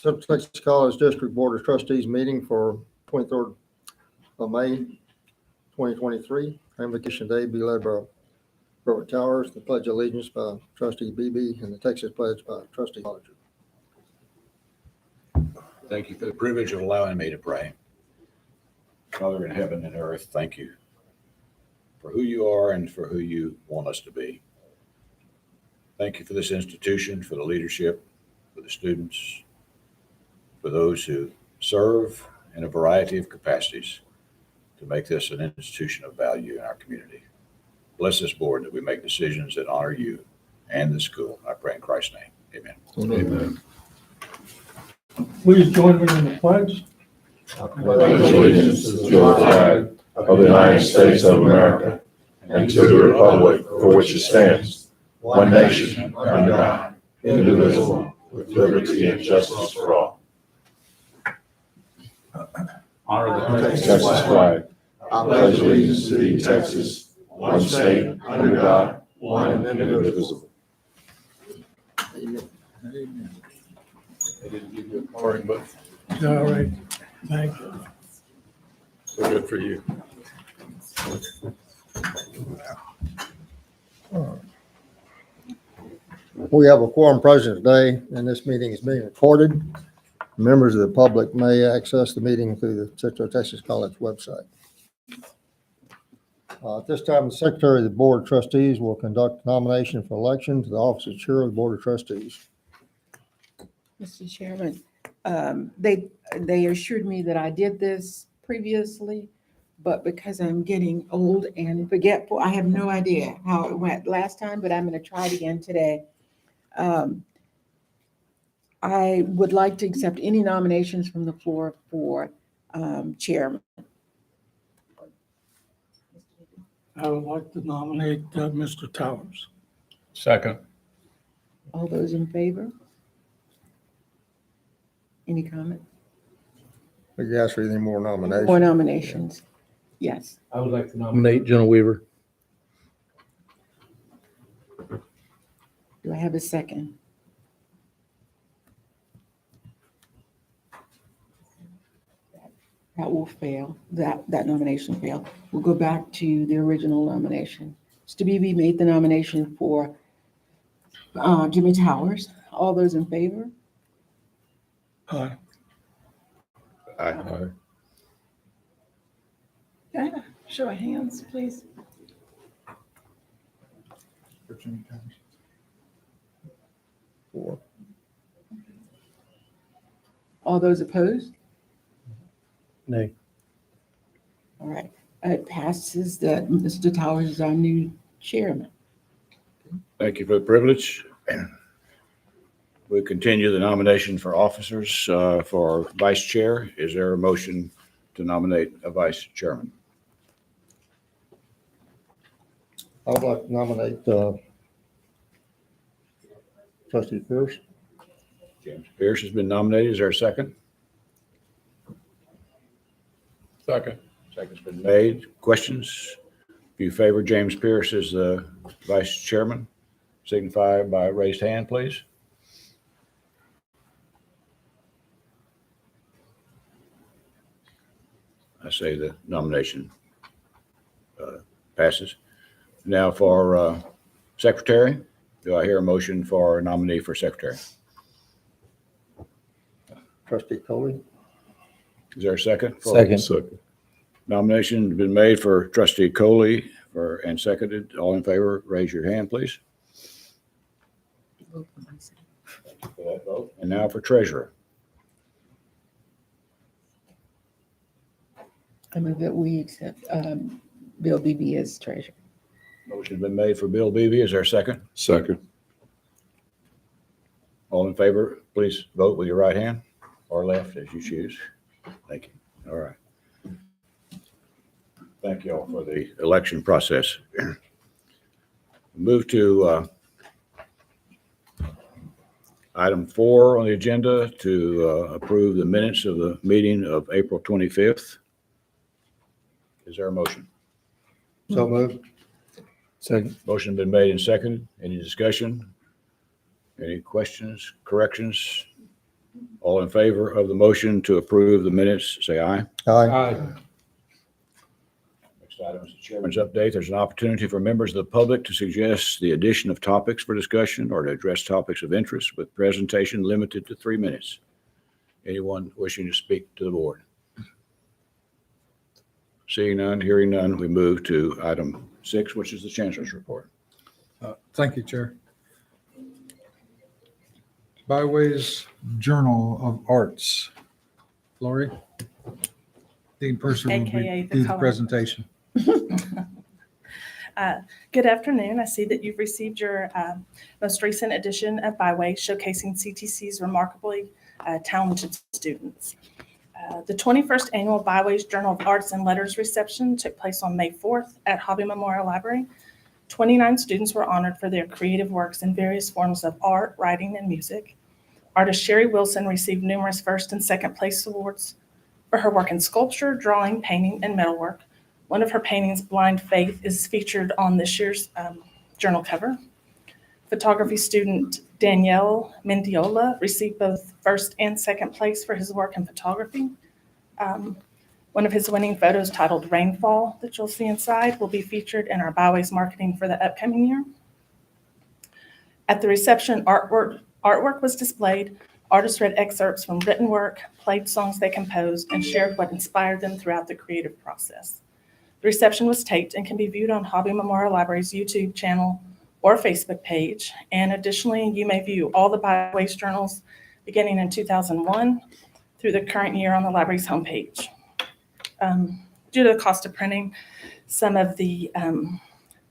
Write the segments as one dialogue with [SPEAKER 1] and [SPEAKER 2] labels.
[SPEAKER 1] Central Texas College District Board of Trustees meeting for 23rd of May, 2023. Convocation Day be led by Robert Towers, the Pledge of Allegiance by Trustee Beebe, and the Texas Pledge by Trustee Hollinger.
[SPEAKER 2] Thank you for the privilege of allowing me to pray. Father in heaven and earth, thank you for who you are and for who you want us to be. Thank you for this institution, for the leadership, for the students, for those who serve in a variety of capacities to make this an institution of value in our community. Bless this board that we make decisions that honor you and the school. I pray in Christ's name. Amen.
[SPEAKER 1] Amen.
[SPEAKER 3] Please join me in the pledge.
[SPEAKER 4] I pledge allegiance to the flag of the United States of America and to the republic for which it stands, one nation, under God, indivisible, with liberty and justice for all.
[SPEAKER 2] Honor the
[SPEAKER 4] Texas flag. I pledge allegiance to thee, Texas, one state, under God, one and indivisible.
[SPEAKER 1] Amen.
[SPEAKER 4] I didn't give you a card, but
[SPEAKER 3] All right, thank you.
[SPEAKER 4] so good for you.
[SPEAKER 1] We have a quorum present today, and this meeting is being recorded. Members of the public may access the meeting through the Central Texas College website. At this time, the Secretary of the Board of Trustees will conduct nomination for election to the office of Chair of the Board of Trustees.
[SPEAKER 5] Mr. Chairman, they assured me that I did this previously, but because I'm getting old and forgetful, I have no idea how it went last time, but I'm going to try it again today. I would like to accept any nominations from the floor for chairman.
[SPEAKER 3] I would like to nominate Mr. Towers.
[SPEAKER 4] Second.
[SPEAKER 5] All those in favor? Any comment?
[SPEAKER 1] If you ask for any more nominations.
[SPEAKER 5] Or nominations? Yes.
[SPEAKER 6] I would like to nominate Jenna Weaver.
[SPEAKER 5] Do I have a second? That will fail. That nomination failed. We'll go back to the original nomination. Mr. Beebe made the nomination for Jimmy Towers. All those in favor?
[SPEAKER 3] Aye.
[SPEAKER 4] Aye.
[SPEAKER 5] Show of hands, please.
[SPEAKER 1] Four.
[SPEAKER 5] All those opposed?
[SPEAKER 6] Nay.
[SPEAKER 5] All right. It passes that Mr. Towers is our new chairman.
[SPEAKER 2] Thank you for the privilege. We continue the nomination for officers for vice chair. Is there a motion to nominate a vice chairman?
[SPEAKER 1] I would like to nominate Trustee Pierce.
[SPEAKER 2] James Pierce has been nominated. Is there a second?
[SPEAKER 4] Second.
[SPEAKER 2] Second's been made. Questions? If you favor James Pierce as the vice chairman, signify by raised hand, please. I say the nomination passes. Now for secretary, do I hear a motion for a nominee for secretary?
[SPEAKER 1] Trustee Coley.
[SPEAKER 2] Is there a second?
[SPEAKER 6] Second.
[SPEAKER 2] Nomination has been made for Trustee Coley and seconded. All in favor, raise your hand, please. And now for treasurer.
[SPEAKER 5] I move that we accept Bill Beebe as treasurer.
[SPEAKER 2] Motion's been made for Bill Beebe. Is there a second?
[SPEAKER 4] Second.
[SPEAKER 2] All in favor, please vote with your right hand or left as you choose. Thank you. All right. Thank you all for the election process. Move to item 4 on the agenda to approve the minutes of the meeting of April 25th. Is there a motion?
[SPEAKER 1] So moved.
[SPEAKER 6] Second.
[SPEAKER 2] Motion been made and seconded. Any discussion? Any questions, corrections? All in favor of the motion to approve the minutes, say aye.
[SPEAKER 1] Aye.
[SPEAKER 2] Next item is the chairman's update. There's an opportunity for members of the public to suggest the addition of topics for discussion or to address topics of interest with presentation limited to 3 minutes. Anyone wishing to speak to the board? Seeing none, hearing none, we move to item 6, which is the chancellor's report.
[SPEAKER 7] Thank you, Chair. Byways Journal of Arts. Lori? Dean Purser will
[SPEAKER 8] AKA the
[SPEAKER 7] do the
[SPEAKER 8] color.
[SPEAKER 7] presentation.
[SPEAKER 8] Good afternoon. I see that you've received your most recent edition of Byway, showcasing CTC's remarkably talented students. The 21st Annual Byways Journal of Arts and Letters reception took place on May 4th at Hobby Memorial Library. 29 students were honored for their creative works in various forms of art, writing, and music. Artist Sherry Wilson received numerous first and second place awards for her work in sculpture, drawing, painting, and metalwork. One of her paintings, Blind Faith, is featured on this year's journal cover. Photography student Danielle Mendiola received both first and second place for his work in photography. One of his winning photos, titled Rainfall, that you'll see inside, will be featured in our Byways marketing for the upcoming year. At the reception, artwork was displayed. Artists read excerpts from written work, played songs they composed, and shared what inspired them throughout the creative process. The reception was taped and can be viewed on Hobby Memorial Library's YouTube channel or Facebook page. And additionally, you may view all the Byways journals beginning in 2001 through the current year on the library's homepage. Due to the cost of printing, some of the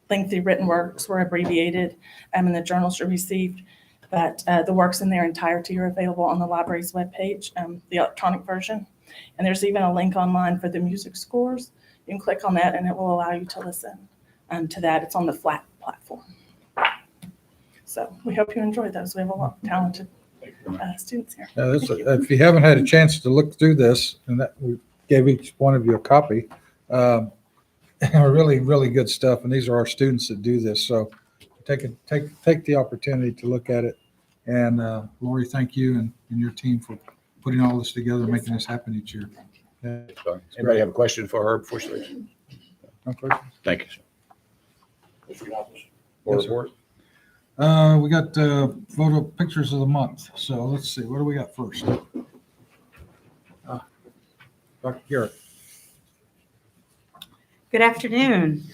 [SPEAKER 8] lengthy written works were abbreviated and the journals you received, but the works in their entirety are available on the library's webpage, the electronic version. And there's even a link online for the music scores. You can click on that and it will allow you to listen to that. It's on the flat platform. So we hope you enjoy those. We have a lot of talented students here.
[SPEAKER 7] If you haven't had a chance to look through this, and that we gave each one of you a copy, really, really good stuff. And these are our students that do this. So take the opportunity to look at it. And Lori, thank you and your team for putting all this together, and making this happen each year.
[SPEAKER 2] Anybody have a question for her before she leaves?
[SPEAKER 7] No question?
[SPEAKER 2] Thank you, sir. Mr. Galvis, board
[SPEAKER 7] Yes, sir.
[SPEAKER 2] report?
[SPEAKER 7] We got photo pictures of the month. So let's see, what do we got first? Dr. Garrett.
[SPEAKER 9] Good afternoon.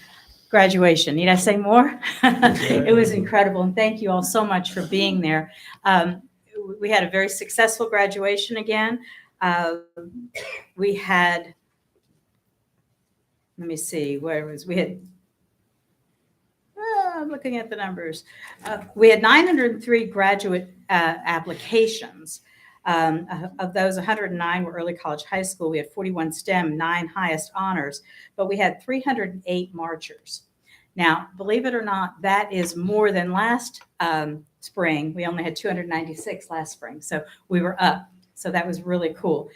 [SPEAKER 9] Graduation. Need I say more? It was incredible, and thank you all so much for being there. We had a very successful graduation again. We had, let me see, where was we had? I'm looking at the numbers. We had 903 graduate applications. Of those, 109 were early college, high school. We had 41 STEM, 9 highest honors, but we had 308 marchers. Now, believe it or not, that is more than last spring. We only had 296 last spring, so we were up. So that was really cool.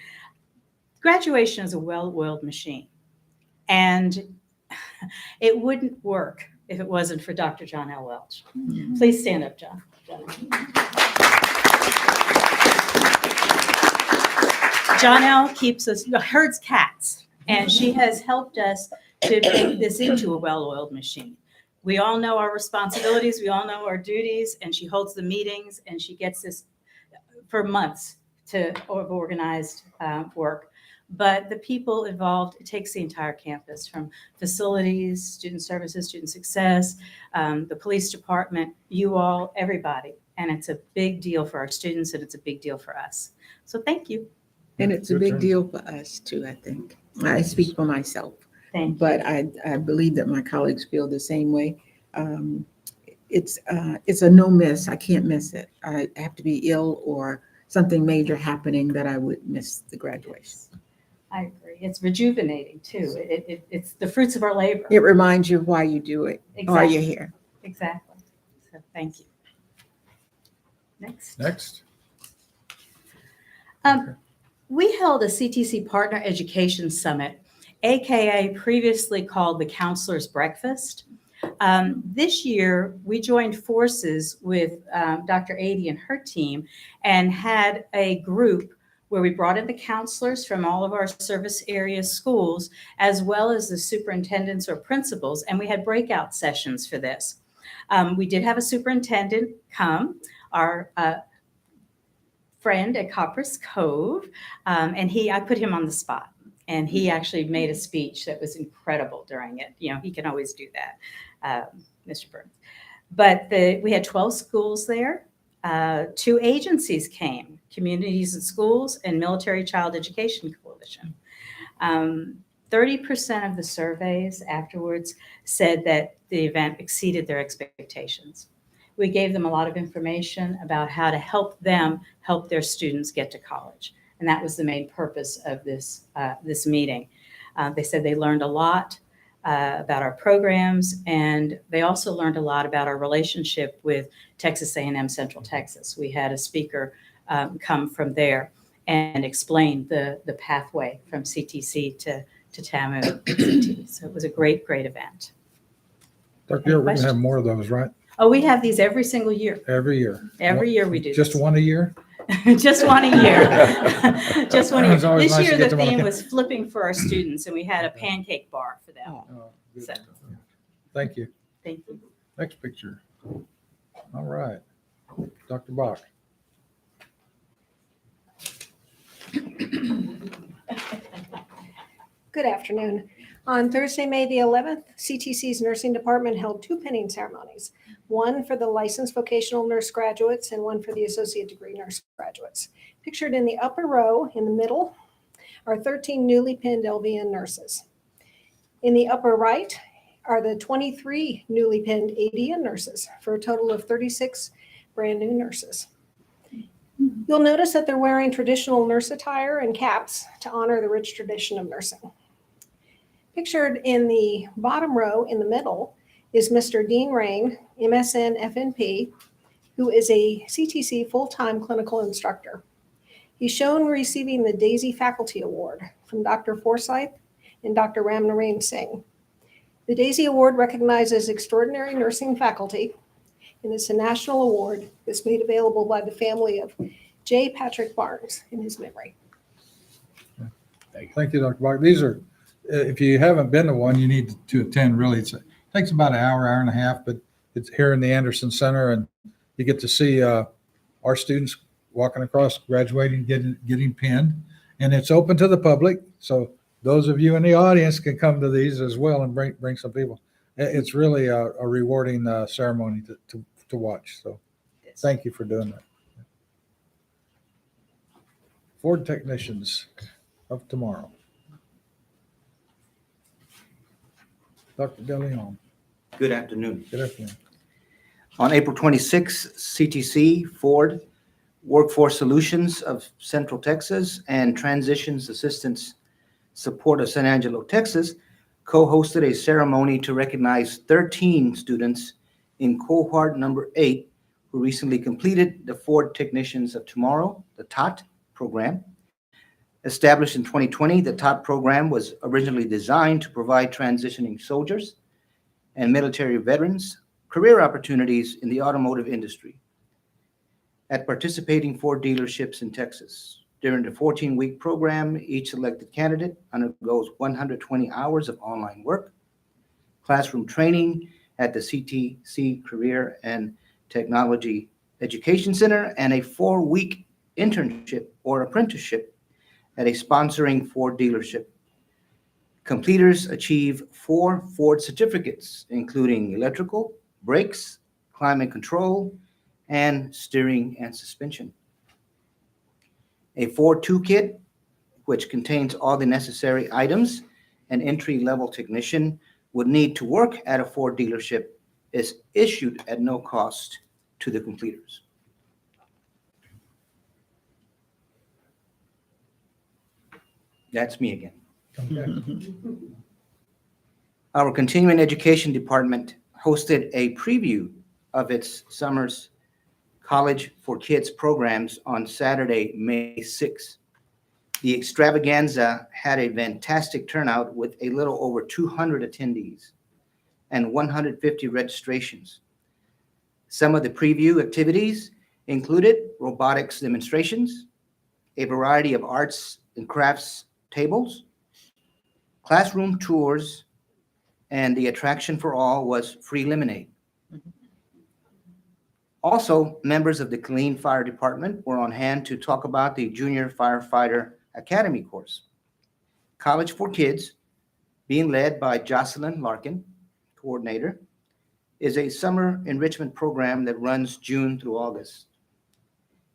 [SPEAKER 9] Graduation is a well-oiled machine, and it wouldn't work if it wasn't for Dr. John L. Welch. Please stand up, John. John L. keeps us, herds cats, and she has helped us to make this into a well-oiled machine. We all know our responsibilities, we all know our duties, and she holds the meetings, and she gets this for months of organized work. But the people involved, it takes the entire campus, from facilities, student services, student success, the police department, you all, everybody. And it's a big deal for our students, and it's a big deal for us. So thank you.
[SPEAKER 5] And it's a big deal for us too, I think. I speak for myself,
[SPEAKER 9] Thank you.
[SPEAKER 5] but I believe that my colleagues feel the same way. It's a no miss. I can't miss it. I have to be ill or something major happening that I would miss the graduation.
[SPEAKER 9] I agree. It's rejuvenating too. It's the fruits of our labor.
[SPEAKER 5] It reminds you of why you do it, why you're here.
[SPEAKER 9] Exactly. So thank you. Next.
[SPEAKER 7] Next.
[SPEAKER 9] We held a CTC Partner Education Summit, AKA previously called the Counselor's Breakfast. This year, we joined forces with Dr. Ady and her team and had a group where we brought in the counselors from all of our service area schools, as well as the superintendents or principals, and we had breakout sessions for this. We did have a superintendent come, our friend at Copper's Cove, and I put him on the spot. And he actually made a speech that was incredible during it. You know, he can always do that, Mr. Burns. But we had 12 schools there. 2 agencies came, Communities and Schools and Military Child Education Coalition. 30% of the surveys afterwards said that the event exceeded their expectations. We gave them a lot of information about how to help them help their students get to college. And that was the main purpose of this meeting. They said they learned a lot about our programs, and they also learned a lot about our relationship with Texas A&M Central Texas. We had a speaker come from there and explain the pathway from CTC to TAMU. So it was a great, great event.
[SPEAKER 7] Dr. Garrett, we're going to have more of those, right?
[SPEAKER 9] Oh, we have these every single year.
[SPEAKER 7] Every year?
[SPEAKER 9] Every year we do
[SPEAKER 7] Just
[SPEAKER 9] this.
[SPEAKER 7] one a year?
[SPEAKER 9] Just one a year. Just one a year.
[SPEAKER 7] It's always
[SPEAKER 9] This
[SPEAKER 7] nice to
[SPEAKER 9] year,
[SPEAKER 7] get
[SPEAKER 9] the
[SPEAKER 7] them on
[SPEAKER 9] theme
[SPEAKER 7] the-
[SPEAKER 9] was flipping for our students, and we had a pancake bar for them.
[SPEAKER 7] Oh, good.
[SPEAKER 9] So,
[SPEAKER 7] Thank you.
[SPEAKER 9] thank you.
[SPEAKER 7] Next picture. All right. Dr. Bach.
[SPEAKER 10] Good afternoon. On Thursday, May the 11th, CTC's nursing department held 2 pinning ceremonies, one for the licensed vocational nurse graduates and one for the associate degree nurse graduates. Pictured in the upper row in the middle are 13 newly pinned LVN nurses. In the upper right are the 23 newly pinned ADN nurses for a total of 36 brand new nurses. You'll notice that they're wearing traditional nurse attire and caps to honor the rich tradition of nursing. Pictured in the bottom row in the middle is Mr. Dean Rain, MSN FNP, who is a CTC full-time clinical instructor. He's shown receiving the Daisy Faculty Award from Dr. Forsyth and Dr. Ramnarine Singh. The Daisy Award recognizes extraordinary nursing faculty, and it's a national award that's made available by the family of J. Patrick Barnes in his memory.
[SPEAKER 7] Thank you, Dr. Bach. These are, if you haven't been to one, you need to attend really. It takes about an hour, hour and a half, but it's here in the Anderson Center, and you get to see our students walking across, graduating, getting pinned, and it's open to the public. So those of you in the audience can come to these as well and bring some people. It's really a rewarding ceremony to watch. So thank you for doing that. Ford technicians of tomorrow. Dr. DeLeon.
[SPEAKER 11] Good afternoon.
[SPEAKER 7] Good afternoon.
[SPEAKER 11] On April 26th, CTC, Ford, Workforce Solutions of Central Texas, and Transitions Assistance Support of San Angelo, Texas, co-hosted a ceremony to recognize 13 students in cohort number 8 who recently completed the Ford Technicians of Tomorrow, the TOT program. Established in 2020, the TOT program was originally designed to provide transitioning soldiers and military veterans career opportunities in the automotive industry at participating Ford dealerships in Texas. During the 14-week program, each selected candidate undergoes 120 hours of online work, classroom training at the CTC Career and Technology Education Center, and a 4-week internship or apprenticeship at a sponsoring Ford dealership. Completers achieve 4 Ford certificates, including electrical, brakes, climate control, and steering and suspension. A Ford toolkit, which contains all the necessary items an entry-level technician would need to work at a Ford dealership, is issued at no cost to the completers. That's me again.
[SPEAKER 7] Okay.
[SPEAKER 11] Our continuing education department hosted a preview of its summer's College for Kids programs on Saturday, May 6th. The extravaganza had a fantastic turnout with a little over 200 attendees. and 150 registrations. Some of the preview activities included robotics demonstrations, a variety of arts and crafts tables, classroom tours, and the attraction for all was free lemonade. Also, members of the Killeen Fire Department were on hand to talk about the Junior Firefighter Academy course. College for Kids, being led by Jocelyn Larkin, coordinator, is a summer enrichment program that runs June through August.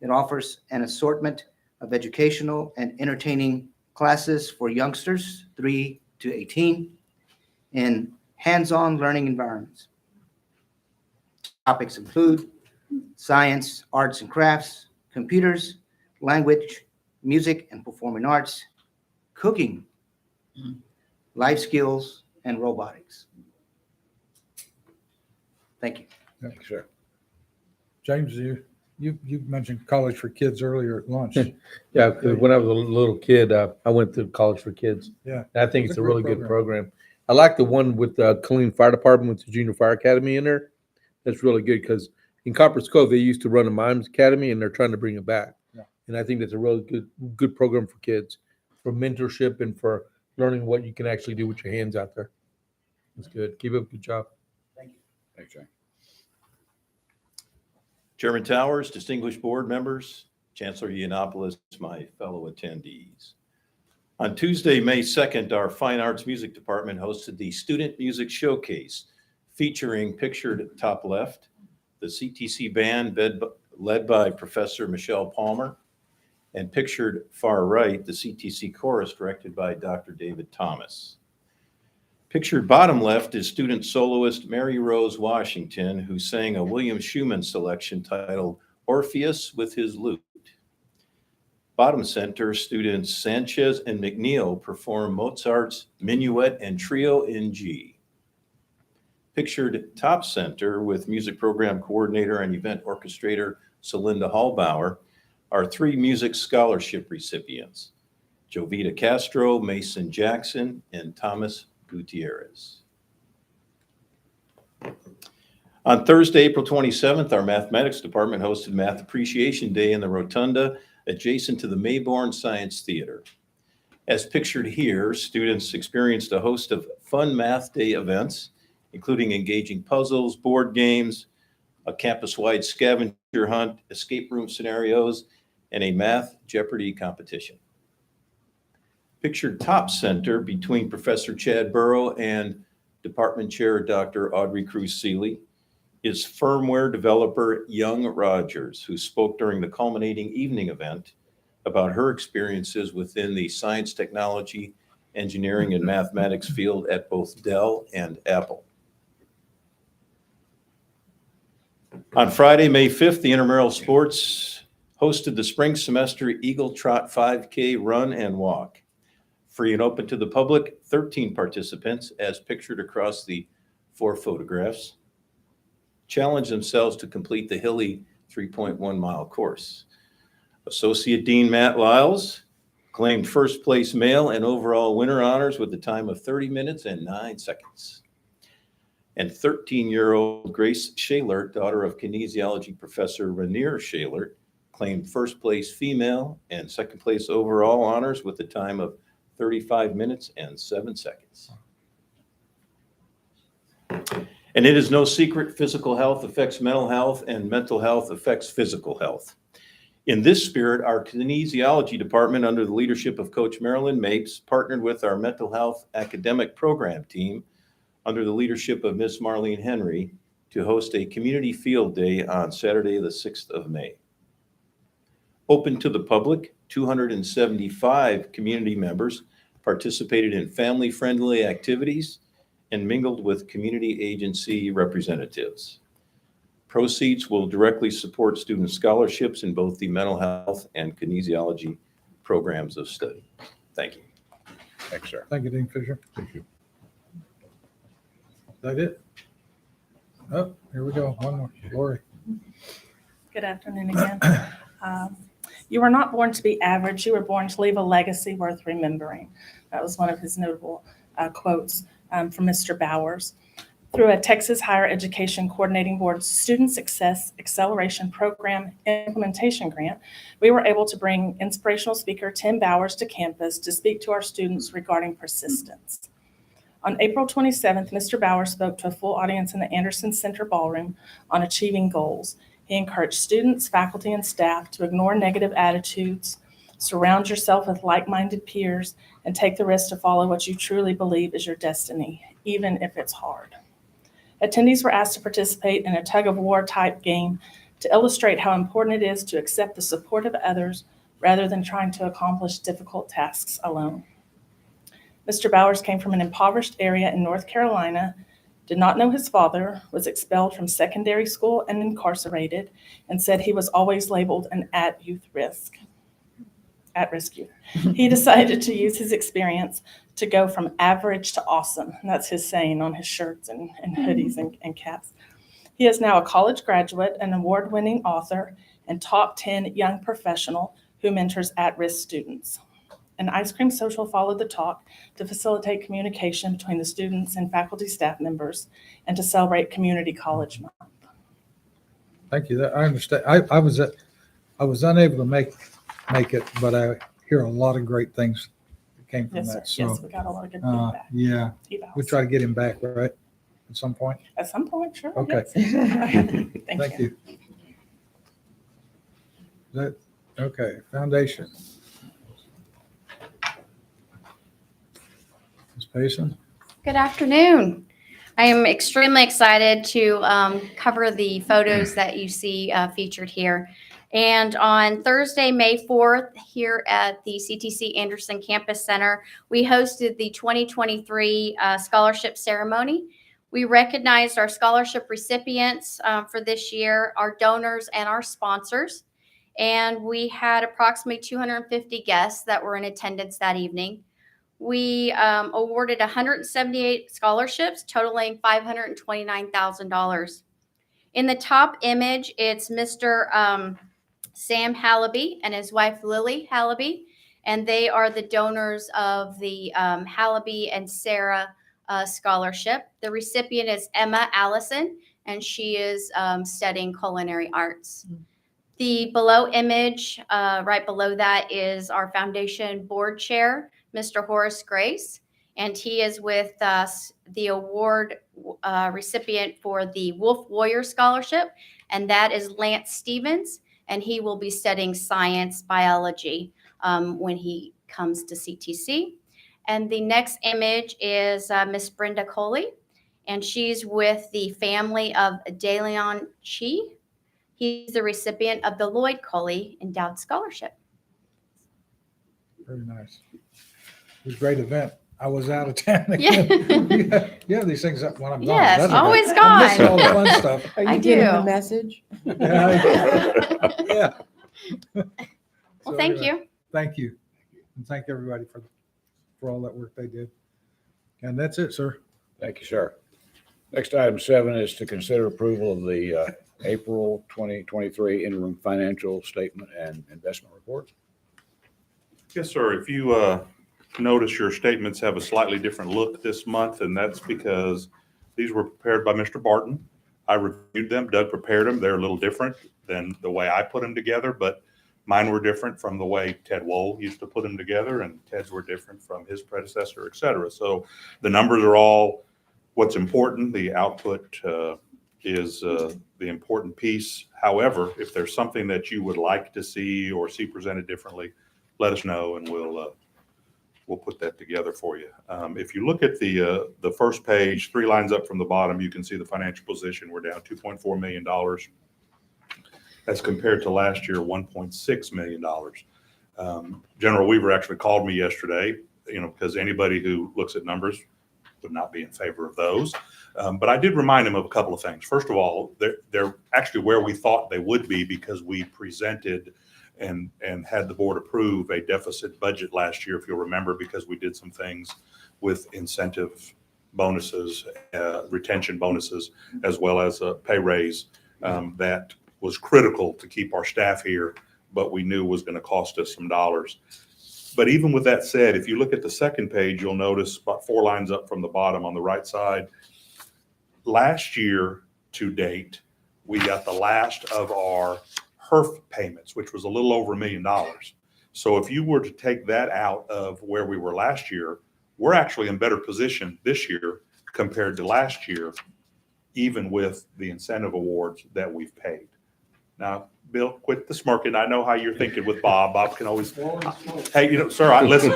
[SPEAKER 11] It offers an assortment of educational and entertaining classes for youngsters 3 to 18 in hands-on learning environments. Topics include science, arts and crafts, computers, language, music and performing arts, cooking, life skills, and robotics. Thank you.
[SPEAKER 2] Thanks, sir.
[SPEAKER 7] James, you mentioned college for kids earlier at lunch.
[SPEAKER 6] Yeah, because when I was a little kid, I went to College for Kids.
[SPEAKER 7] Yeah.
[SPEAKER 6] And I think
[SPEAKER 7] It's
[SPEAKER 6] it's
[SPEAKER 7] a
[SPEAKER 6] a
[SPEAKER 7] great
[SPEAKER 6] really good program. I like the one with the Killeen Fire Department with the Junior Fire Academy in there. That's really good because in Copperas Cove, they used to run a Mimes Academy and they're trying to bring it back.
[SPEAKER 7] Yeah.
[SPEAKER 6] And I think that's a really good program for kids, for mentorship and for learning what you can actually do with your hands out there. It's good. Keep up a good job.
[SPEAKER 2] Thanks, Jay.
[SPEAKER 12] Chairman Towers, distinguished board members, Chancellor Yiannopoulos, my fellow attendees. On Tuesday, May 2nd, our Fine Arts Music Department hosted the Student Music Showcase featuring, pictured top left, the CTC band led by Professor Michelle Palmer, and pictured far right, the CTC chorus directed by Dr. David Thomas. Pictured bottom left is student soloist Mary Rose Washington, who sang a William Schumann selection titled Orpheus with His Lute. Bottom center, students Sanchez and McNeil perform Mozart's Minuet and Trio in G. Pictured top center with music program coordinator and event orchestrator Celinda Hallbauer are 3 music scholarship recipients, Jovita Castro, Mason Jackson, and Thomas Gutierrez. On Thursday, April 27th, our mathematics department hosted Math Appreciation Day in the Rotunda adjacent to the Mayborn Science Theater. As pictured here, students experienced a host of fun math day events, including engaging puzzles, board games, a campus-wide scavenger hunt, escape room scenarios, and a math Jeopardy competition. Pictured top center between Professor Chad Burrow and Department Chair Dr. Audrey Cruz Seeley is firmware developer Young Rogers, who spoke during the culminating evening event about her experiences within the science, technology, engineering, and mathematics field at both Dell and Apple. On Friday, May 5th, the intramural sports hosted the spring semester Eagle Trot 5K run and walk. Free and open to the public, 13 participants, as pictured across the 4 photographs, challenged themselves to complete the hilly 3.1-mile course. Associate Dean Matt Lyles claimed first place male and overall winner honors with a time of 30 minutes and 9 seconds. And 13-year-old Grace Shaylert, daughter of kinesiology professor Rainier Shaylert, claimed first place female and second place overall honors with a time of 35 minutes and 7 seconds. And it is no secret physical health affects mental health and mental health affects physical health. In this spirit, our kinesiology department, under the leadership of Coach Marilyn Mapes, partnered with our mental health academic program team, under the leadership of Miss Marlene Henry, to host a community field day on Saturday, the 6th of May. Open to the public, 275 community members participated in family-friendly activities and mingled with community agency representatives. Proceeds will directly support student scholarships in both the mental health and kinesiology programs of study. Thank you.
[SPEAKER 2] Thanks, sir.
[SPEAKER 7] Thank you, Dean Fisher.
[SPEAKER 6] Thank you.
[SPEAKER 7] Is that it? Oh, here we go. One more. Lori.
[SPEAKER 8] Good afternoon again. You were not born to be average. You were born to leave a legacy worth remembering. That was one of his notable quotes from Mr. Bowers. Through a Texas Higher Education Coordinating Board Student Success Acceleration Program Implementation Grant, we were able to bring inspirational speaker Tim Bowers to campus to speak to our students regarding persistence. On April 27th, Mr. Bowers spoke to a full audience in the Anderson Center Ballroom on achieving goals. He encouraged students, faculty, and staff to ignore negative attitudes, surround yourself with like-minded peers, and take the risk to follow what you truly believe is your destiny, even if it's hard. Attendees were asked to participate in a tug-of-war type game to illustrate how important it is to accept the support of others rather than trying to accomplish difficult tasks alone. Mr. Bowers came from an impoverished area in North Carolina, did not know his father, was expelled from secondary school and incarcerated, and said he was always labeled an at-risk youth. He decided to use his experience to go from average to awesome. And that's his saying on his shirts and hoodies and caps. He is now a college graduate, an award-winning author, and top 10 young professional who mentors at-risk students. An ice cream social followed the talk to facilitate communication between the students and faculty staff members and to celebrate Community College Month.
[SPEAKER 7] Thank you. I understand. I was unable to make it, but I hear a lot of great things that came from
[SPEAKER 8] Yes, sir.
[SPEAKER 7] that. So,
[SPEAKER 8] Yes, we got a lot of good feedback.
[SPEAKER 7] yeah,
[SPEAKER 8] Evals.
[SPEAKER 7] we'll try to get him back, right? At some point.
[SPEAKER 8] At some point, sure.
[SPEAKER 7] Okay.
[SPEAKER 8] Yes.
[SPEAKER 7] Thank you. Okay, foundation. Ms. Payson?
[SPEAKER 13] Good afternoon. I am extremely excited to cover the photos that you see featured here. And on Thursday, May 4th, here at the CTC Anderson Campus Center, we hosted the 2023 scholarship ceremony. We recognized our scholarship recipients for this year, our donors, and our sponsors. And we had approximately 250 guests that were in attendance that evening. We awarded 178 scholarships, totaling $529,000. In the top image, it's Mr. Sam Hallaby and his wife Lily Hallaby, and they are the donors of the Hallaby and Sarah scholarship. The recipient is Emma Allison, and she is studying culinary arts. The below image, right below that, is our foundation board chair, Mr. Horace Grace, and he is with the award recipient for the Wolf Warrior Scholarship, and that is Lance Stevens, and he will be studying science biology when he comes to CTC. And the next image is Miss Brenda Coley, and she's with the family of DeLeon Chi. He's the recipient of the Lloyd Coley Endowed Scholarship.
[SPEAKER 7] Very nice. It was a great event. I was out of town again. You have these things up when I'm gone.
[SPEAKER 13] Yes,
[SPEAKER 7] That's
[SPEAKER 13] always
[SPEAKER 7] okay. I'm missing
[SPEAKER 13] gone.
[SPEAKER 7] all the fun stuff.
[SPEAKER 5] Are you
[SPEAKER 13] I
[SPEAKER 5] getting
[SPEAKER 13] do.
[SPEAKER 5] the message?
[SPEAKER 7] Yeah.
[SPEAKER 13] Well, thank you.
[SPEAKER 7] Thank you. And thank everybody for all that work they did. And that's it, sir.
[SPEAKER 2] Thank you, sir. Next, item 7 is to consider approval of the April 2023 interim financial statement and investment report.
[SPEAKER 14] Yes, sir. If you notice, your statements have a slightly different look this month, and that's because these were prepared by Mr. Barton. I reviewed them. Doug prepared them. They're a little different than the way I put them together, but mine were different from the way Ted Wohl used to put them together, and Ted's were different from his predecessor, et cetera. So the numbers are all what's important. The output is the important piece. However, if there's something that you would like to see or see presented differently, let us know, and we'll put that together for you. If you look at the first page, 3 lines up from the bottom, you can see the financial position. We're down $2.4 million. As compared to last year, $1.6 million. General Weaver actually called me yesterday, because anybody who looks at numbers would not be in favor of those. But I did remind him of a couple of things. First of all, they're actually where we thought they would be, because we presented and had the board approve a deficit budget last year, if you'll remember, because we did some things with incentive bonuses, retention bonuses, as well as a pay raise that was critical to keep our staff here, but we knew was going to cost us some dollars. But even with that said, if you look at the second page, you'll notice about 4 lines up from the bottom on the right side, last year to date, we got the last of our HERF payments, which was a little over $1 million. So if you were to take that out of where we were last year, we're actually in better position this year compared to last year, even with the incentive awards that we've paid. Now, Bill, quit the smirking. I know how you're thinking with Bob. Bob can always, hey, sir, listen.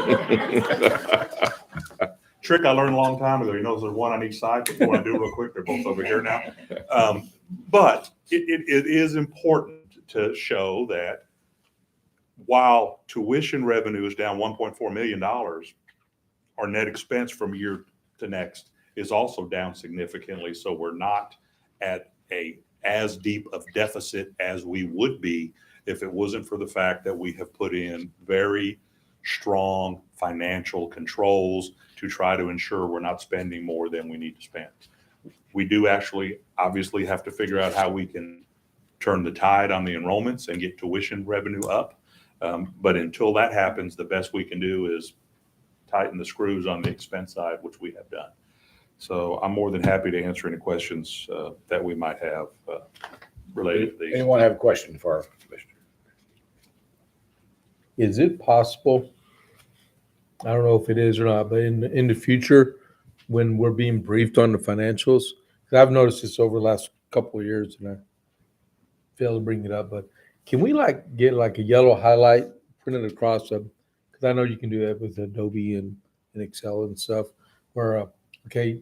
[SPEAKER 14] Trick I learned a long time ago. There's one on each side. Before I do real quick, they're both over here now. But it is important to show that while tuition revenue is down $1.4 million, our net expense from year to next is also down significantly. So we're not at as deep of deficit as we would be if it wasn't for the fact that we have put in very strong financial controls to try to ensure we're not spending more than we need to spend. We do actually obviously have to figure out how we can turn the tide on the enrollments and get tuition revenue up. But until that happens, the best we can do is tighten the screws on the expense side, which we have done. So I'm more than happy to answer any questions that we might have related to these.
[SPEAKER 2] Anyone have a question for our commissioner?
[SPEAKER 6] Is it possible, I don't know if it is or not, but in the future, when we're being briefed on the financials, 'cause I've noticed this over the last couple of years and I failed to bring it up, but can we get a yellow highlight printed across them? Because I know you can do that with Adobe and Excel and stuff, where, okay,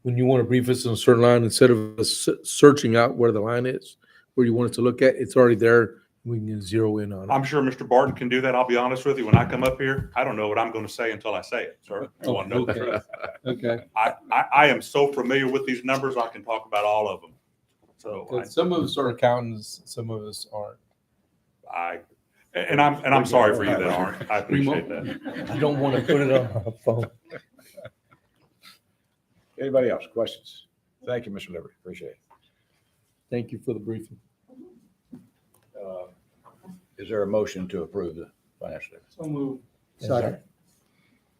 [SPEAKER 6] when you want to brief us on a certain line, instead of us searching out where the line is, where you want us to look at, it's already there. We can zero in on it.
[SPEAKER 14] I'm sure Mr. Barton can do that. I'll be honest with you. When I come up here, I don't know what I'm going to say until I say it, sir. You want to know the truth?
[SPEAKER 6] Okay.
[SPEAKER 14] I am so familiar with these numbers, I can talk about all of them. So
[SPEAKER 6] Some of us are accountants, some of us aren't.
[SPEAKER 14] I'm sorry for you that aren't. I appreciate that.
[SPEAKER 6] I don't want to put it on my phone.
[SPEAKER 2] Anybody else? Questions? Thank you, Mr. Liberty. Appreciate it.
[SPEAKER 6] Thank you for the briefing.
[SPEAKER 2] Is there a motion to approve the financial statement?
[SPEAKER 3] So moved.
[SPEAKER 1] Second.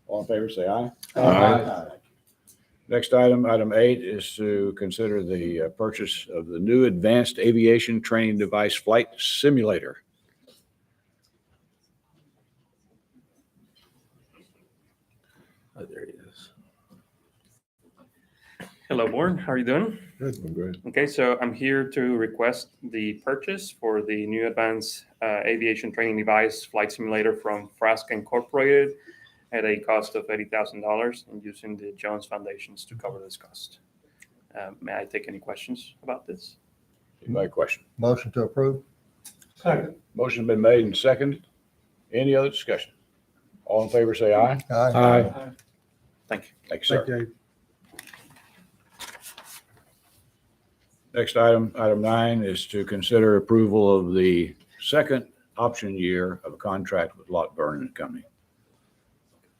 [SPEAKER 2] All in favor, say aye.
[SPEAKER 6] Aye.
[SPEAKER 2] Next item, item 8, is to consider the purchase of the new advanced aviation training device flight simulator.
[SPEAKER 6] Oh, there he is.
[SPEAKER 15] Hello, board. How are you doing?
[SPEAKER 2] Good.
[SPEAKER 15] Okay, so I'm here to request the purchase for the new advanced aviation training device flight simulator from Frask Incorporated at a cost of $80,000 and using the Jones Foundations to cover this cost. May I take any questions about this?
[SPEAKER 2] Anybody question?
[SPEAKER 1] Motion to approve.
[SPEAKER 3] Second.
[SPEAKER 2] Motion been made and seconded. Any other discussion? All in favor, say aye.
[SPEAKER 6] Aye.
[SPEAKER 15] Thank you.
[SPEAKER 2] Thank you, sir.
[SPEAKER 7] Okay.
[SPEAKER 2] Next item, item 9, is to consider approval of the second option year of a contract with Lot Vernon Company.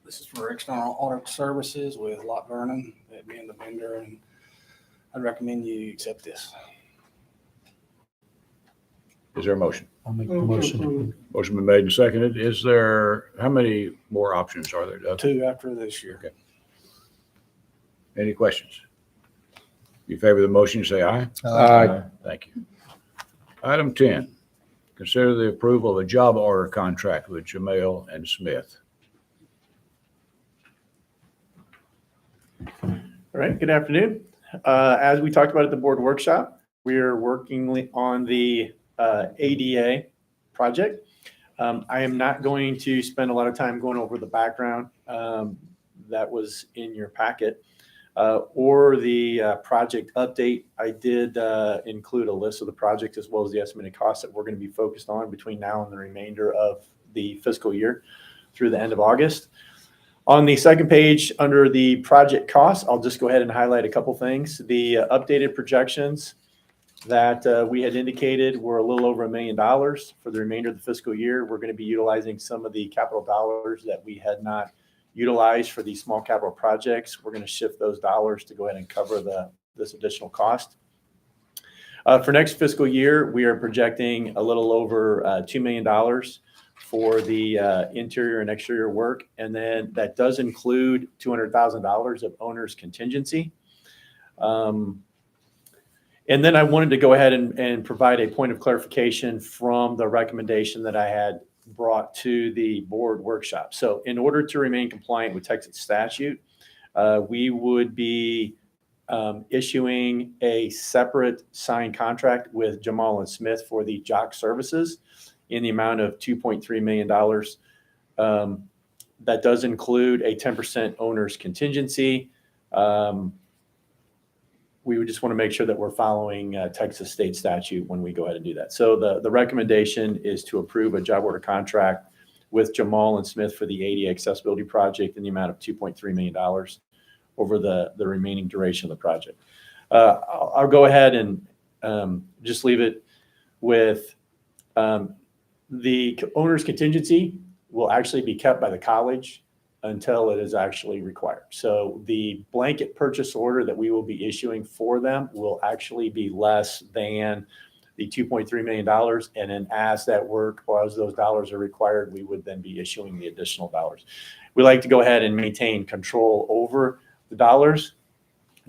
[SPEAKER 16] This is for external audit services with Lot Vernon, that being the vendor, and I'd recommend you accept this.
[SPEAKER 2] Is there a motion?
[SPEAKER 6] I'll make the motion.
[SPEAKER 2] Motion been made and seconded. Is there, how many more options are there, Doug?
[SPEAKER 16] 2 after this year.
[SPEAKER 2] Okay. Any questions? You favor the motion, say aye.
[SPEAKER 6] Aye.
[SPEAKER 2] Thank you. Item 10, consider the approval of a job order contract with Jamel and Smith.
[SPEAKER 17] All right, good afternoon. As we talked about at the board workshop, we are working on the ADA project. I am not going to spend a lot of time going over the background that was in your packet or the project update. I did include a list of the project as well as the estimated costs that we're going to be focused on between now and the remainder of the fiscal year through the end of August. On the second page, under the project costs, I'll just go ahead and highlight a couple things. The updated projections that we had indicated were a little over $1 million for the remainder of the fiscal year. We're going to be utilizing some of the capital dollars that we had not utilized for these small capital projects. We're going to shift those dollars to go ahead and cover this additional cost. For next fiscal year, we are projecting a little over $2 million for the interior and exterior work. And then that does include $200,000 of owner's contingency. And then I wanted to go ahead and provide a point of clarification from the recommendation that I had brought to the board workshop. So in order to remain compliant with Texas statute, we would be issuing a separate signed contract with Jamal and Smith for the jock services in the amount of $2.3 million. That does include a 10% owner's contingency. We would just want to make sure that we're following Texas state statute when we go ahead and do that. So the recommendation is to approve a job order contract with Jamal and Smith for the ADA accessibility project in the amount of $2.3 million over the remaining duration of the project. I'll go ahead and just leave it with the owner's contingency will actually be kept by the college until it is actually required. So the blanket purchase order that we will be issuing for them will actually be less than the $2.3 million. And then as that work or as those dollars are required, we would then be issuing the additional dollars. We like to go ahead and maintain control over the dollars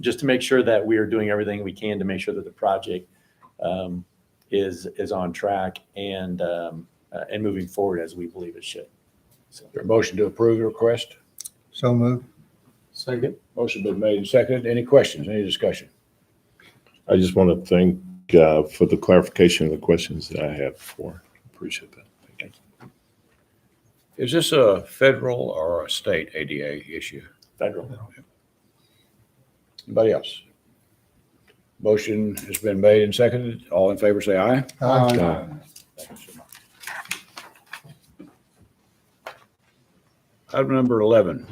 [SPEAKER 17] just to make sure that we are doing everything we can to make sure that the project is on track and moving forward as we believe it should.
[SPEAKER 2] Is there a motion to approve the request?
[SPEAKER 7] So moved.
[SPEAKER 6] Second.
[SPEAKER 2] Motion been made and seconded. Any questions, any discussion?
[SPEAKER 4] I just want to thank for the clarification of the questions that I had before. Appreciate that. Thank you.
[SPEAKER 2] Is this a federal or a state ADA issue?
[SPEAKER 17] Federal.
[SPEAKER 2] Anybody else? Motion has been made and seconded. All in favor, say aye.
[SPEAKER 4] Aye.
[SPEAKER 2] Thank you so much. Item number 11,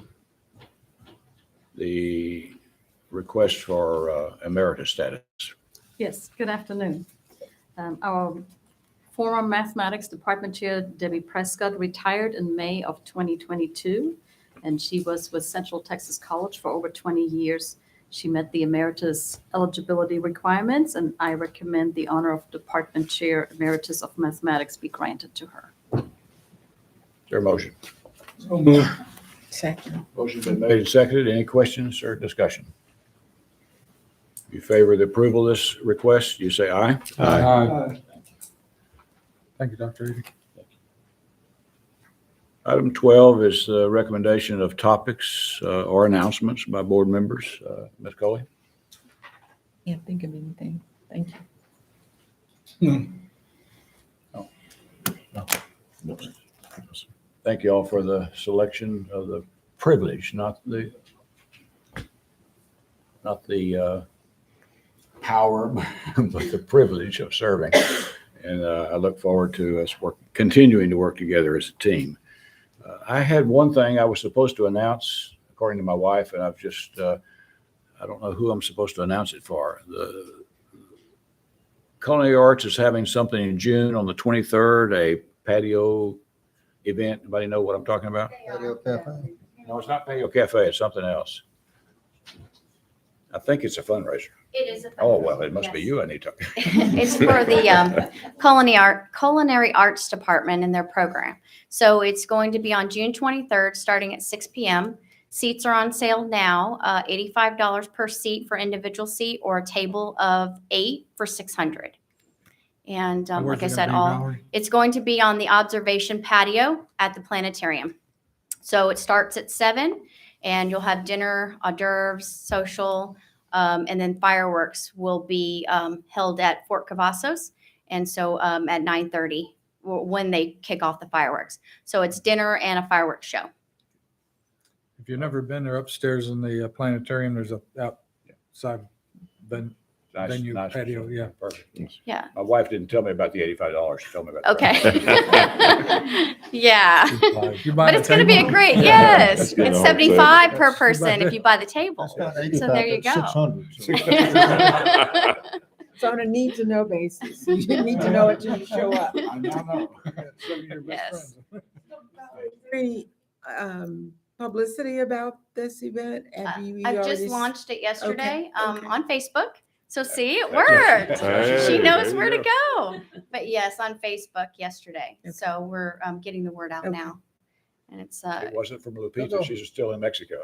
[SPEAKER 2] the request for emeritus status.
[SPEAKER 18] Yes, good afternoon. Our former mathematics department chair, Debbie Prescott, retired in May of 2022, and she was with Central Texas College for over 20 years. She met the emeritus eligibility requirements, and I recommend the honor of department chair emeritus of mathematics be granted to her.
[SPEAKER 2] Is there a motion?
[SPEAKER 5] Second.
[SPEAKER 2] Motion's been made and seconded. Any questions or discussion? If you favor the approval of this request, you say aye.
[SPEAKER 7] Aye. Thank you, Dr. Eady.
[SPEAKER 2] Item 12 is the recommendation of topics or announcements by board members. Ms. Coley?
[SPEAKER 5] Can't think of anything. Thank you.
[SPEAKER 2] Thank you all for the selection of the privilege, not the power, but the privilege of serving. And I look forward to us continuing to work together as a team. I had one thing I was supposed to announce, according to my wife, and I've just, I don't know who I'm supposed to announce it for. The Culinary Arts is having something in June on the 23rd, a patio event. Anybody know what I'm talking about?
[SPEAKER 1] Patio Cafe.
[SPEAKER 2] No, it's not Patio Cafe. It's something else. I think it's a fundraiser.
[SPEAKER 13] It is a
[SPEAKER 2] Oh, well, it must be you I need to talk.
[SPEAKER 13] It's for the Culinary Arts Department and their program. So it's going to be on June 23rd, starting at 6 p.m. Seats are on sale now, $85 per seat for individual seat or a table of 8 for $600. And like I said, it's going to be on the observation patio at the planetarium. So it starts at 7 and you'll have dinner, hors d'oeuvres, social, and then fireworks will be held at Fort Cavazos. And so at 9:30 when they kick off the fireworks. So it's dinner and a fireworks show.
[SPEAKER 7] If you've never been there upstairs in the planetarium, there's a outside venue patio. Yeah.
[SPEAKER 2] Perfect.
[SPEAKER 13] Yeah.
[SPEAKER 2] My wife didn't tell me about the $85. She told me about
[SPEAKER 13] Okay. Yeah.
[SPEAKER 7] You
[SPEAKER 13] But it's going to be a great, yes. It's $75 per person if you buy the table. So there you go.
[SPEAKER 5] It's on a need to know basis. You need to know it till you show up.
[SPEAKER 7] I now know.
[SPEAKER 13] Yes.
[SPEAKER 5] Any publicity about this event?
[SPEAKER 13] I've just launched it yesterday
[SPEAKER 5] Okay.
[SPEAKER 13] on Facebook. So see, it
[SPEAKER 4] Hey,
[SPEAKER 13] worked.
[SPEAKER 4] there
[SPEAKER 13] She knows
[SPEAKER 4] you
[SPEAKER 13] where to
[SPEAKER 4] go.
[SPEAKER 13] go. But yes, on Facebook yesterday.
[SPEAKER 5] Okay.
[SPEAKER 13] So we're getting the word out
[SPEAKER 5] Okay.
[SPEAKER 13] now. And it's
[SPEAKER 2] It wasn't from Lupita. She's still in Mexico.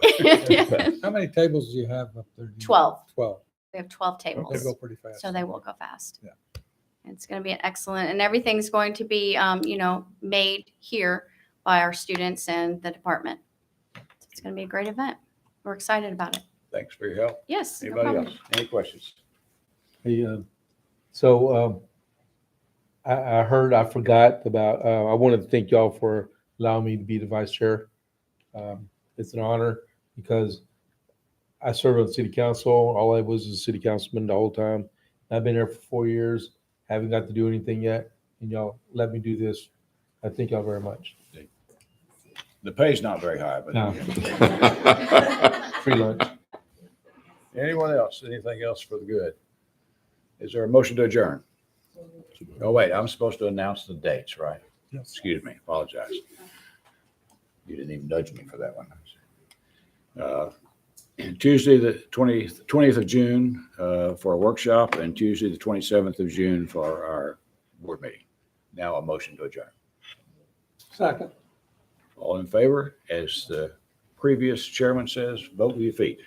[SPEAKER 7] How many tables do you have up there?
[SPEAKER 13] 12.
[SPEAKER 7] 12.
[SPEAKER 13] We have 12
[SPEAKER 7] They
[SPEAKER 13] tables.
[SPEAKER 7] go pretty fast.
[SPEAKER 13] So they will go fast.
[SPEAKER 7] Yeah.
[SPEAKER 13] It's going to be an excellent, and everything's going to be, made here by our students and the department. So it's going to be a great event. We're excited about it.
[SPEAKER 2] Thanks for your help.
[SPEAKER 13] Yes. no
[SPEAKER 2] Anybody
[SPEAKER 13] problem.
[SPEAKER 2] else? Any questions?
[SPEAKER 6] Hey, I heard, I forgot about, I wanted to thank y'all for allowing me to be the vice chair. It's an honor because I served on city council. All I was a city councilman the whole time. I've been there for 4 years, haven't got to do anything yet, and y'all let me do this. I thank y'all very much.
[SPEAKER 2] The pay's not very high, but.
[SPEAKER 6] No. Free lunch.
[SPEAKER 2] Anyone else? Anything else for the good? Is there a motion to adjourn? Oh, wait, I'm supposed to announce the dates, right?
[SPEAKER 7] Yes.
[SPEAKER 2] Excuse me, apologize. You didn't even nudge me for that one. Tuesday, the 20th of June for a workshop, and Tuesday, the 27th of June for our board meeting. Now a motion to adjourn.
[SPEAKER 3] Second.
[SPEAKER 2] All in favor, as the previous chairman says, vote with your feet.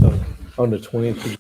[SPEAKER 6] So on the 20th,